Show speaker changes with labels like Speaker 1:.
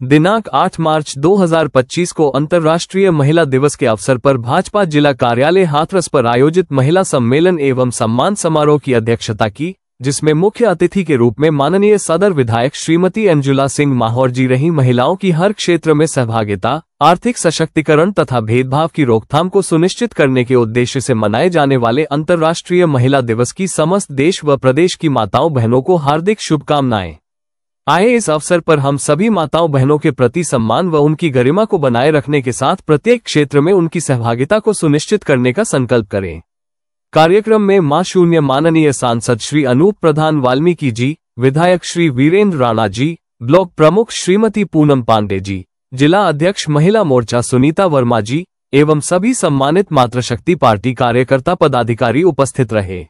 Speaker 1: दिनांक 8 मार्च 2025 को अंतर्राष्ट्रीय महिला दिवस के अवसर पर भाजपा जिला कार्यालय हाथरस पर आयोजित महिला सम्मेलन एवं सम्मान समारोह की अध्यक्षता की, जिसमें मुख्य अतिथि के रूप में माननीय सदर विधायक श्रीमती अंजुला सिंह माहौर जी रही। महिलाओं की हर क्षेत्र में सहभागिता, आर्थिक सशक्तिकरण तथा भेदभाव की रोकथाम को सुनिश्चित करने के उद्देश्य से मनाए जाने वाले अंतर्राष्ट्रीय महिला दिवस की समस्त देश व प्रदेश की माताओं बहनों को हार्दिक शुभकामनाएं। आए इस अवसर पर हम सभी माताओं बहनों के प्रति सम्मान व उनकी गरिमा को बनाए रखने के साथ प्रत्येक क्षेत्र में उनकी सहभागिता को सुनिश्चित करने का संकल्प करें। कार्यक्रम में मां शून्य माननीय सांसद श्री अनूप प्रधान वाल्मीकि जी, विधायक श्री वीरेंद्र राणा जी, ब्लॉक प्रमुख श्रीमती पूनम पांडे जी, जिला अध्यक्ष महिला मोर्चा सुनीता वर्मा जी एवं सभी सम्मानित मातृशक्ति पार्टी कार्यकर्ता पदाधिकारी उपस्थित रहे।